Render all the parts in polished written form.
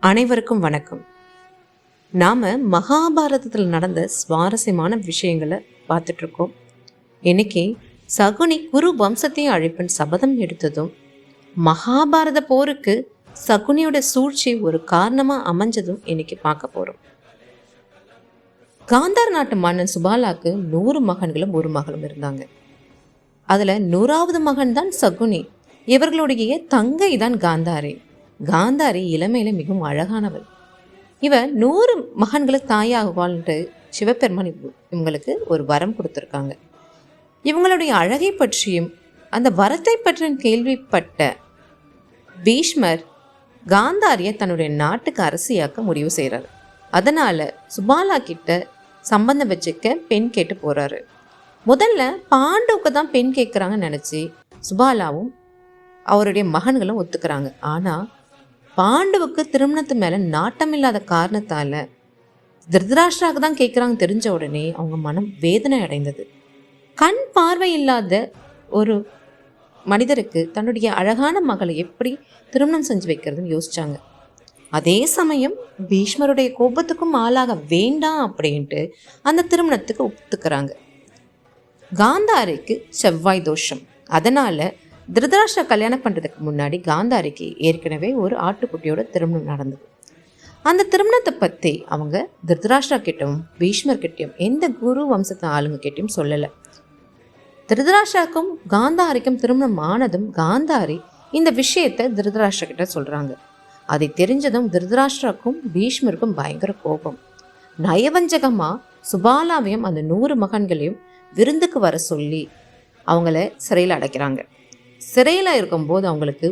அனைவருக்கும் வணக்கம். நாம மகாபாரதத்தில் நடந்த சுவாரஸ்யமான விஷயங்களை பார்த்துட்டு இருக்கோம். இன்னைக்கு சகுனி குரு வம்சத்தை அழிப்பின் சபதம் எடுத்ததும் மகாபாரத போருக்கு சகுனியோட சூழ்ச்சி ஒரு காரணமா அமைஞ்சதும் இன்னைக்கு பார்க்க போறோம். காந்தார் நாட்டு மன்னன் சுபாலாக்கு 100 மகன்களும் 1 மகளும் இருந்தாங்க. அதுல 100வது மகன் தான் சகுனி. இவர்களுடைய தங்கை தான் காந்தாரி. காந்தாரி இளமையில மிகவும் அழகானவள். இவ 100 மகன்களுக்கு தாயாகுவாள்ன்ட்டு சிவபெருமான் இவங்களுக்கு ஒரு வரம் கொடுத்துருக்காங்க. இவங்களுடைய அழகை பற்றியும் அந்த வரத்தை பற்றியும் கேள்விப்பட்ட பீஷ்மர் காந்தாரியை தன்னுடைய நாட்டுக்கு அரசியாக்க முடிவு செய்கிறார். அதனால சுபாலா கிட்ட சம்பந்தம் வச்சுக்க பெண் கேட்டு போறாரு. முதல்ல பாண்டவுக்கு தான் பெண் கேட்குறாங்கன்னு நினச்சி சுபாலாவும் அவருடைய மகன்களும் ஒத்துக்கிறாங்க. ஆனால் பாண்டவுக்கு திருமணத்து மேலே நாட்டமில்லாத காரணத்தால் திருதராஷ்டிராவுக்கு தான் கேட்குறாங்க தெரிஞ்ச உடனே அவங்க மனம் வேதனை அடைந்தது. கண் பார்வை இல்லாத ஒரு மனிதருக்கு தன்னுடைய அழகான மகளை எப்படி திருமணம் செஞ்சு வைக்கிறதுன்னு யோசிச்சாங்க. அதே சமயம் பீஷ்மருடைய கோபத்துக்கும் ஆளாக வேண்டாம் அப்படின்ட்டு அந்த திருமணத்துக்கு ஒத்துக்கிறாங்க. காந்தாரிக்கு செவ்வாய் தோஷம். அதனால திருதராஷ்டிரா கல்யாணம் பண்ணுறதுக்கு முன்னாடி காந்தாரிக்கு ஏற்கனவே ஒரு ஆட்டுக்குட்டியோட திருமணம் நடந்தது. அந்த திருமணத்தை பற்றி அவங்க திருதராஷ்டிரா கிட்டவும் பீஷ்மர் கிட்டையும் எந்த குரு வம்சத்து ஆளுங்க கிட்டையும் சொல்லலை. திருதராஷ்டிராக்கும் காந்தாரிக்கும் திருமணம் ஆனதும் காந்தாரி இந்த விஷயத்தை திருதராஷ்டிரா கிட்ட சொல்கிறாங்க. அதை தெரிஞ்சதும் திருதராஷ்டிராக்கும் பீஷ்மருக்கும் பயங்கர கோபம். நயவஞ்சகமாக சுபாலாவையும் அந்த 100 மகன்களையும் விருந்துக்கு வர சொல்லி அவங்கள சிறையில் அடைக்கிறாங்க. சிறையில் இருக்கும்போது அவங்களுக்கு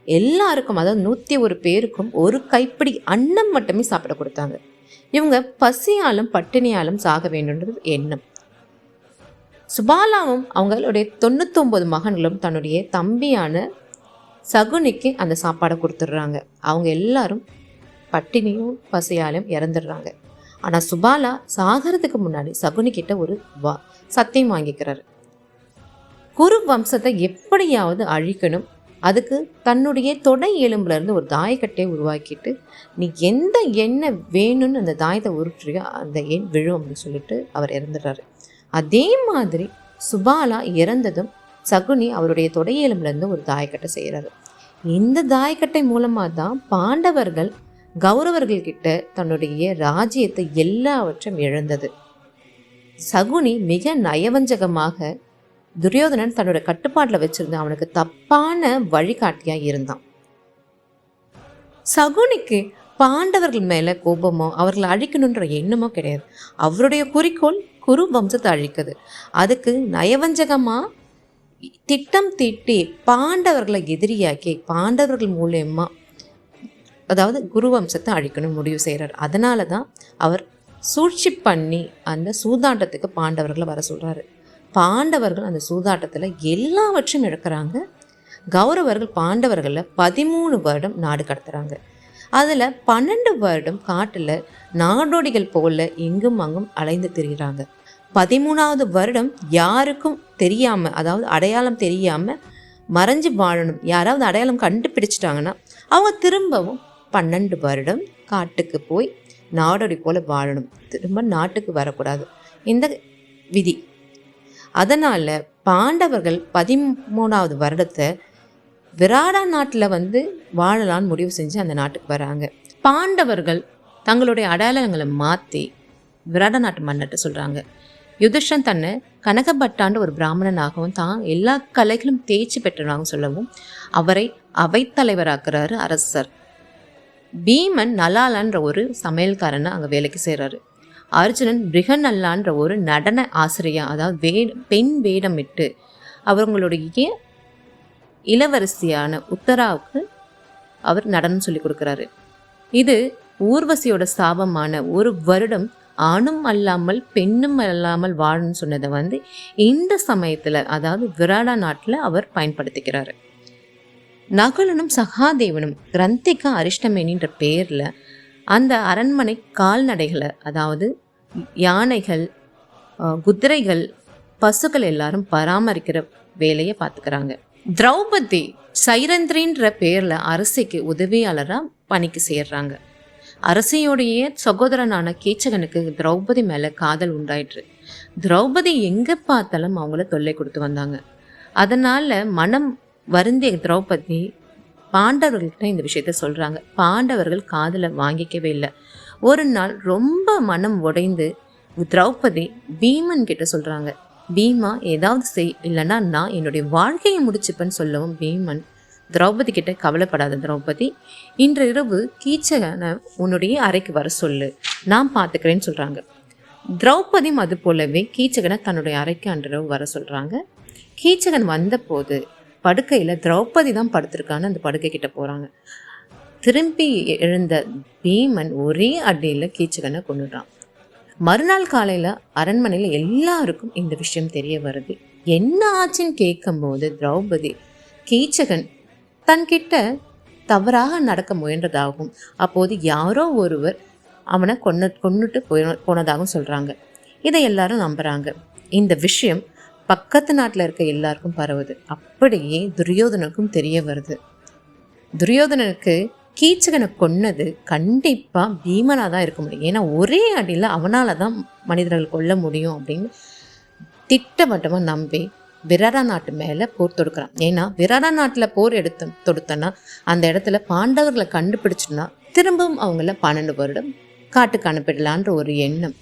எல்லாருக்கும், அதாவது 101 பேருக்கும் ஒரு கைப்பிடி அன்னம் மட்டுமே சாப்பிட கொடுத்தாங்க. இவங்க பசியாலும் பட்டினியாலும் சாக வேண்டும்ன்றது எண்ணம். சுபாலாவும் அவங்களுடைய 99 மகன்களும் தன்னுடைய தம்பியான சகுனிக்கு அந்த சாப்பாடை கொடுத்துட்றாங்க. அவங்க எல்லாரும் பட்டினியும் பசியாலும் இறந்துடுறாங்க. ஆனால் சுபாலா சாகிறதுக்கு முன்னாடி சகுனி கிட்ட ஒரு சத்தியம் வாங்கிக்கிறாரு. குரு வம்சத்தை எப்படியாவது அழிக்கணும், அதுக்கு தன்னுடைய தொடை எலும்புலேருந்து ஒரு தாயக்கட்டையை உருவாக்கிட்டு நீ எந்த எண்ணெய் வேணும்னு அந்த தாயத்தை உருட்டுறியோ அந்த எண் விழும் அப்படின்னு சொல்லிட்டு அவர் இறந்துடுறாரு. அதே மாதிரி சுபாலா இறந்ததும் சகுனி அவருடைய தொடை எலும்புலேருந்து ஒரு தாயக்கட்டை செய்கிறாரு. இந்த தாயக்கட்டை மூலமாக தான் பாண்டவர்கள் கௌரவர்கள்கிட்ட தன்னுடைய ராஜ்யத்தை எல்லாவற்றையும் இழந்தது. சகுனி மிக நயவஞ்சகமாக துரியோதனன் தன்னோட கட்டுப்பாட்டில் வச்சிருந்த அவனுக்கு தப்பான வழிகாட்டியாக இருந்தான். சகுனிக்கு பாண்டவர்கள் மேலே கோபமோ அவர்களை அழிக்கணுன்ற எண்ணமோ கிடையாது. அவருடைய குறிக்கோள் குரு வம்சத்தை அழிக்குது. அதுக்கு நயவஞ்சகமாக திட்டம் தீட்டி பாண்டவர்களை எதிரியாக்கி பாண்டவர்கள் மூலயமா அதாவது குரு வம்சத்தை அழிக்கணும் முடிவு செய்கிறார். அதனால தான் அவர் சூழ்ச்சி பண்ணி அந்த சூதாட்டத்துக்கு பாண்டவர்களை வர சொல்கிறாரு. பாண்டவர்கள் அந்த சூதாட்டத்தில் எல்லாவற்றையும் இழக்கிறாங்க. கௌரவர்கள் பாண்டவர்களில் 13 வருடம் நாடு கடத்துகிறாங்க. அதில் 12 வருடம் காட்டில் நாடோடிகள் போல எங்கும் அங்கும் அலைந்து திரிகிறாங்க. 13வது வருடம் யாருக்கும் தெரியாமல், அதாவது அடையாளம் தெரியாமல் மறைஞ்சு வாழணும். யாராவது அடையாளம் கண்டுபிடிச்சிட்டாங்கன்னா அவங்க திரும்பவும் 12 வருடம் காட்டுக்கு போய் நாடோடி போல் வாழணும். திரும்ப நாட்டுக்கு வரக்கூடாது, இந்த விதி. அதனால் பாண்டவர்கள் 13வது வருடத்தை விராடா நாட்டில் வாழலான்னு முடிவு செஞ்சு அந்த நாட்டுக்கு வராங்க. பாண்டவர்கள் தங்களுடைய அடையாளங்களை மாற்றி விராட நாட்டு மன்னர்கிட்ட சொல்கிறாங்க. யுதிஷ்டன் தன்னை கனகபட்டாண்டு ஒரு பிராமணனாகவும் தான் எல்லா கலைகளும் தேர்ச்சி பெற்றனாகவும் சொல்லவும் அவரை அவைத்தலைவராக்குறாரு அரசர். பீமன் நலாலன்ற ஒரு சமையல்காரனை அங்கே வேலைக்கு செய்கிறாரு. அர்ஜுனன் பிருகநல்லான்ற ஒரு நடன ஆசிரியா, அதாவது பெண் வேடமிட்டு அவங்களுடைய இளவரசியான உத்தராவுக்கு அவர் நடனம் சொல்லி கொடுக்குறாரு. இது ஊர்வசியோட சாபமான 1 வருடம் ஆணும் அல்லாமல் பெண்ணும் அல்லாமல் வாழணும்னு சொன்னதை இந்த சமயத்தில், அதாவது விராடா நாட்டில் அவர் பயன்படுத்திக்கிறாரு. நகுலனும் சகாதேவனும் கிரந்திகா அரிஷ்டமேனின்ற பேரில் அந்த அரண்மனை கால்நடைகளை, அதாவது யானைகள், குதிரைகள், பசுக்கள் எல்லாரும் பராமரிக்கிற வேலையை பார்த்துக்கிறாங்க. திரௌபதி சைரந்திரின்ற பேரில் அரசிக்கு உதவியாளராக பணிக்கு சேர்றாங்க. அரசியோடைய சகோதரனான கீச்சகனுக்கு திரௌபதி மேல காதல் உண்டாயிற்று. திரௌபதி எங்க பார்த்தாலும் அவங்கள தொல்லை கொடுத்து வந்தாங்க. அதனால மனம் வருந்திய திரௌபதி பாண்டவர்கள்கிட்ட இந்த விஷயத்த சொல்றாங்க. பாண்டவர்கள் காதலை வாங்கிக்கவே இல்லை. ஒரு நாள் ரொம்ப மனம் உடைந்து திரௌபதி பீமன் கிட்ட சொல்றாங்க, பீமா ஏதாவது செய், இல்லைன்னா நான் என்னுடைய வாழ்க்கையை முடிச்சுப்பேன்னு சொல்லவும் பீமன் திரௌபதி கிட்ட, கவலைப்படாத திரௌபதி, இன்று இரவு கீச்சகனை உன்னுடைய அறைக்கு வர சொல்லு, நான் பார்த்துக்கிறேன்னு சொல்றாங்க. திரௌபதியும் அது போலவே கீச்சகனை தன்னுடைய அறைக்கு அன்றிரவு வர சொல்றாங்க. கீச்சகன் வந்த போது படுக்கையில திரௌபதி தான் படுத்திருக்கான்னு அந்த படுக்கை கிட்ட போறாங்க. திரும்பி எழுந்த பீமன் ஒரே அடியில கீச்சகனை கொண்டுட்டான். மறுநாள் காலையில அரண்மனையில எல்லாருக்கும் இந்த விஷயம் தெரிய வருது. என்ன ஆச்சுன்னு கேட்கும் போது திரௌபதி கீச்சகன் தன்கிட்ட தவறாக நடக்க முயன்றதாகவும் அப்போது யாரோ ஒருவர் அவனை கொன்னுட்டு போனதாகவும் சொல்றாங்க. இதை எல்லாரும் நம்புறாங்க. இந்த விஷயம் பக்கத்து நாட்டில் இருக்க எல்லாருக்கும் பரவுது. அப்படியே துரியோதனுக்கும் தெரிய வருது. துரியோதனனுக்கு கீச்சகனை கொன்னது கண்டிப்பா பீமனா தான் இருக்க முடியும். ஏன்னா ஒரே அடியில் அவனால தான் மனிதர்கள் கொல்ல முடியும் அப்படின்னு திட்டவட்டமா நம்பி விராட நாட்டு மேல போர் தொடுக்கிறான். ஏன்னா விராட நாட்டில் போர் தொடுத்தனா அந்த இடத்துல பாண்டவர்களை கண்டுபிடிச்சுன்னா திரும்பவும் அவங்கள 12 வருடம் காட்டுக்கு அனுப்பிடலான்ற ஒரு எண்ணம்.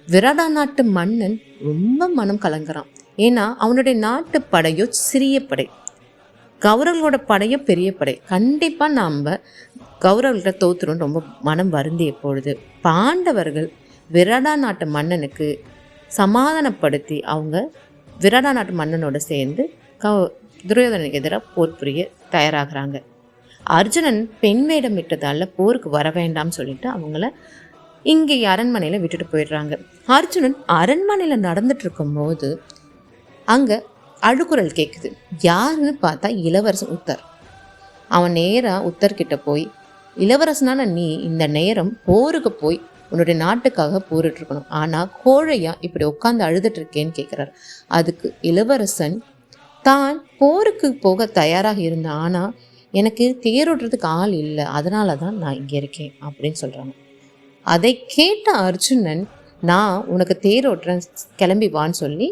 விராட நாட்டு மன்னன் ரொம்ப மனம் கலங்குறான். ஏன்னா அவனுடைய நாட்டு படையோ சிறிய படை, கௌரவர்களோட படையோ பெரிய படை. கண்டிப்பா நாம கௌரவர்கள்ட்ட தோத்துரும் ரொம்ப மனம் வருந்திய பொழுது பாண்டவர்கள் விராட நாட்டு மன்னனுக்கு சமாதானப்படுத்தி அவங்க விராட நாட்டு மன்னனோட சேர்ந்து துரியோதனுக்கு எதிராக போர் புரிய தயாராகிறாங்க. அர்ஜுனன் பெண் வேடம் விட்டதால போருக்கு வர வேண்டாம்னு சொல்லிட்டு அவங்கள இங்கே அரண்மனையில் விட்டுட்டு போயிடுறாங்க. அர்ஜுனன் அரண்மனையில் நடந்துட்டு இருக்கும்போது அங்கே அழுகுரல் கேட்குது. யாருன்னு பார்த்தா இளவரசன் உத்தர். அவன் நேராக உத்தர்கிட்ட போய், இளவரசனான நீ இந்த நேரம் போருக்கு போய் உன்னுடைய நாட்டுக்காக போரிட்டு இருக்கணும், ஆனால் கோழையா இப்படி உட்காந்து அழுதுட்டு இருக்கேன்னு கேட்குறாரு. அதுக்கு இளவரசன் தான் போருக்கு போக தயாராக இருந்தேன், ஆனால் எனக்கு தேரோட்டுறதுக்கு ஆள் இல்லை, அதனால தான் நான் இங்கே இருக்கேன் அப்படின்னு சொல்கிறாங்க. அதை கேட்ட அர்ஜுனன், நான் உனக்கு தேரோட்டுறேன், கிளம்பி வான்னு சொல்லி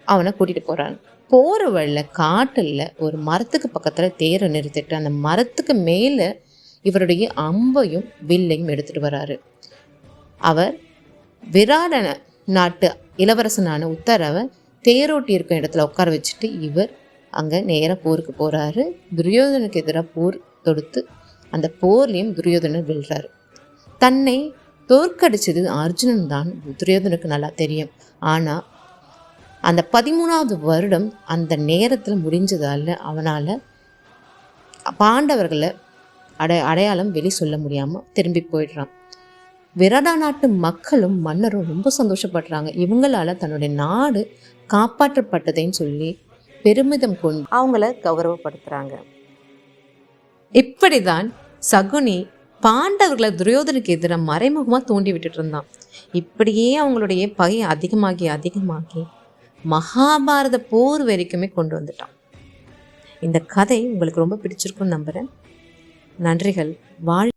அவனை கூட்டிகிட்டு போகிறாங்க. போகிற வழியில் காட்டில் ஒரு மரத்துக்கு பக்கத்தில் தேரை நிறுத்திட்டு அந்த மரத்துக்கு மேலே இவருடைய அம்பையும் வில்லையும் எடுத்துகிட்டு வராரு. அவர் விராட நாட்டு இளவரசனான உத்தரவை தேரோட்டி இருக்க இடத்துல உட்கார வச்சுட்டு இவர் அங்கே நேராக போருக்கு போகிறாரு. துரியோதனுக்கு எதிராக போர் தொடுத்து அந்த போர்லேயும் துரியோதனர் வெல்றாரு. தன்னை தோற்கடிச்சது அர்ஜுனன் தான் துரியோதனுக்கு நல்லா தெரியும். ஆனால் அந்த 13வது வருடம் அந்த நேரத்தில் முடிஞ்சதால் அவனால் பாண்டவர்களை அடையாளம் வெளி சொல்ல முடியாமல் திரும்பி போயிடுறான். விராட நாட்டு மக்களும் மன்னரும் ரொம்ப சந்தோஷப்படுறாங்க. இவங்களால தன்னுடைய நாடு காப்பாற்றப்பட்டதைன்னு சொல்லி பெருமிதம் கொண்டு அவங்கள கௌரவப்படுத்துகிறாங்க. இப்படிதான் சகுனி பாண்டவர்களை துரியோதனுக்கு எதிராக மறைமுகமாக தூண்டி விட்டுட்டு இருந்தான். இப்படியே அவங்களுடைய பகை அதிகமாகி மகாபாரத போர் வரைக்குமே கொண்டு வந்துட்டான். இந்த கதை உங்களுக்கு ரொம்ப பிடிச்சிருக்குன்னு நம்புகிறேன். நன்றிகள். வாழ்